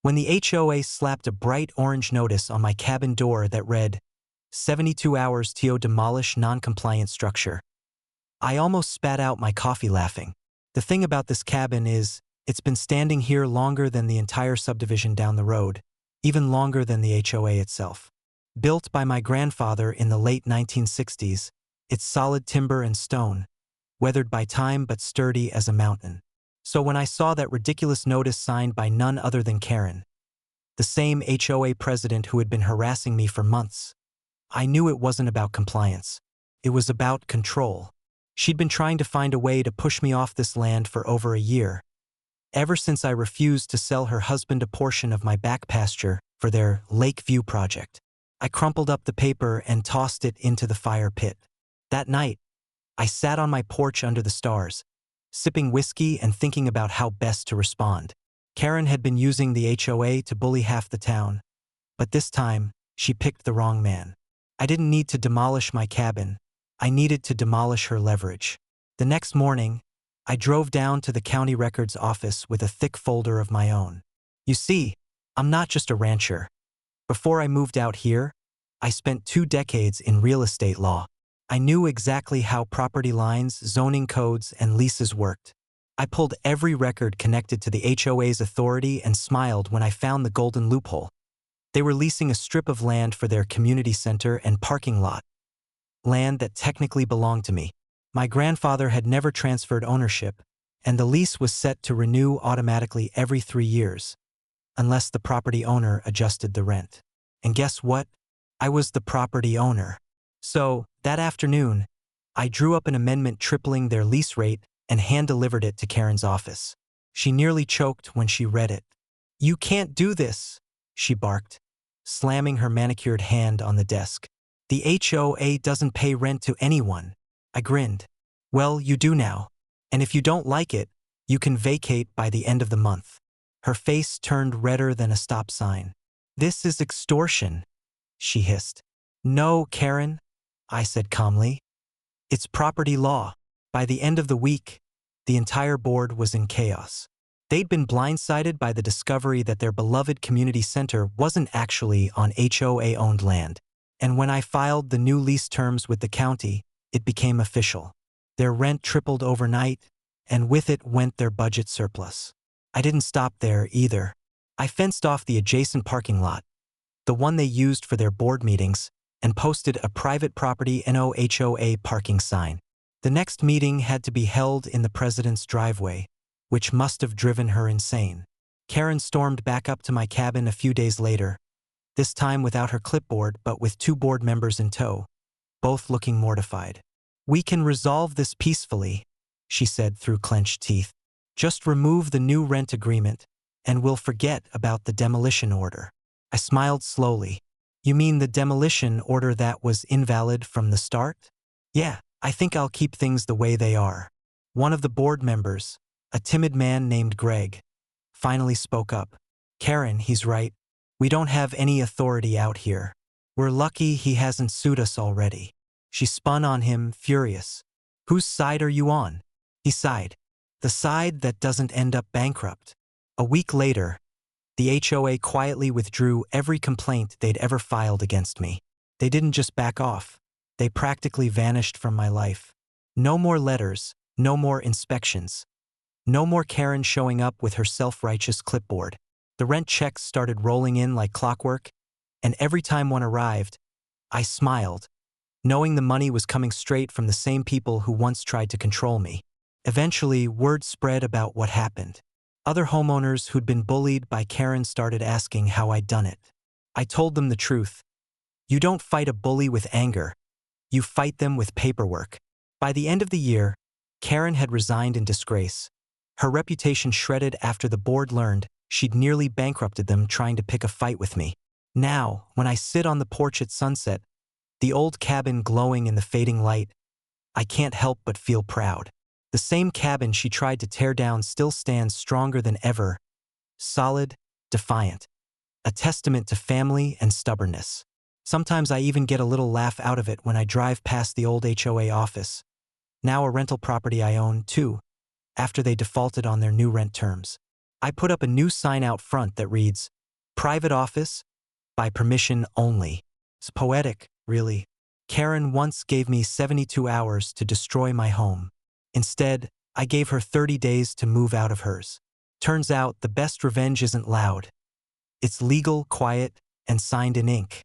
when the HOA slapped a bright orange notice on my cabin door that read, 72 hours to demolish non-compliant structure. I almost spat out my coffee laughing. The thing about this cabin is, it's been standing here longer than the entire subdivision down the road, even longer than the HOA itself. Built by my grandfather in the late 1960s, it's solid timber and stone, weathered by time but sturdy as a mountain. So when I saw that ridiculous notice signed by none other than Karen, the same HOA president who had been harassing me for months, I knew it wasn't about compliance. It was about control. She'd been trying to find a way to push me off this land for over a year, ever since I refused to sell her husband a portion of my back pasture for their Lakeview project. I crumpled up the paper and tossed it into the fire pit. That night, I sat on my porch under the stars, sipping whiskey and thinking about how best to respond. Karen had been using the HOA to bully half the town, but this time, she picked the wrong man. I didn't need to demolish my cabin. I needed to demolish her leverage. The next morning, I drove down to the county records office with a thick folder of my own. You see, I'm not just a rancher. Before I moved out here, I spent 2 decades in real estate law. I knew exactly how property lines, zoning codes, and leases worked. I pulled every record connected to the HOA's authority and smiled when I found the golden loophole. They were leasing a strip of land for their community center and parking lot. Land that technically belonged to me. My grandfather had never transferred ownership, and the lease was set to renew automatically every 3 years, unless the property owner adjusted the rent. And guess what? I was the property owner. So, that afternoon, I drew up an amendment tripling their lease rate and hand-delivered it to Karen's office. She nearly choked when she read it. "You can't do this," she barked, slamming her manicured hand on the desk. "The HOA doesn't pay rent to anyone." I grinned. "Well, you do now. And if you don't like it, you can vacate by the end of the month." Her face turned redder than a stop sign. "This is extortion," she hissed. "No, Karen," I said calmly. "It's property law." By the end of the week, the entire board was in chaos. They'd been blindsided by the discovery that their beloved community center wasn't actually on HOA-owned land. And when I filed the new lease terms with the county, it became official. Their rent tripled overnight, and with it went their budget surplus. I didn't stop there either. I fenced off the adjacent parking lot, the one they used for their board meetings, and posted a private property no HOA parking sign. The next meeting had to be held in the president's driveway, which must have driven her insane. Karen stormed back up to my cabin a few days later, this time without her clipboard but with 2 board members in tow, both looking mortified. "We can resolve this peacefully," she said through clenched teeth. "Just remove the new rent agreement, and we'll forget about the demolition order." I smiled slowly. "You mean the demolition order that was invalid from the start?" "Yeah, I think I'll keep things the way they are." One of the board members, a timid man named Greg, finally spoke up. "Karen, he's right. We don't have any authority out here. We're lucky he hasn't sued us already." She spun on him, furious. "Whose side are you on?" He sighed. "The side that doesn't end up bankrupt." A week later, the HOA quietly withdrew every complaint they'd ever filed against me. They didn't just back off. They practically vanished from my life. No more letters, no more inspections. No more Karen showing up with her self-righteous clipboard. The rent checks started rolling in like clockwork, and every time one arrived, I smiled, knowing the money was coming straight from the same people who once tried to control me. Eventually, word spread about what happened. Other homeowners who'd been bullied by Karen started asking how I'd done it. I told them the truth. You don't fight a bully with anger. You fight them with paperwork. By the end of the year, Karen had resigned in disgrace. Her reputation shredded after the board learned she'd nearly bankrupted them trying to pick a fight with me. Now, when I sit on the porch at sunset, the old cabin glowing in the fading light, I can't help but feel proud. The same cabin she tried to tear down still stands stronger than ever, solid, defiant, a testament to family and stubbornness. Sometimes I even get a little laugh out of it when I drive past the old HOA office, now a rental property I own, too, after they defaulted on their new rent terms. I put up a new sign out front that reads, "Private office, by permission only." It's poetic, really. Karen once gave me 72 hours to destroy my home. Instead, I gave her 30 days to move out of hers. Turns out the best revenge isn't loud. It's legal, quiet, and signed in ink.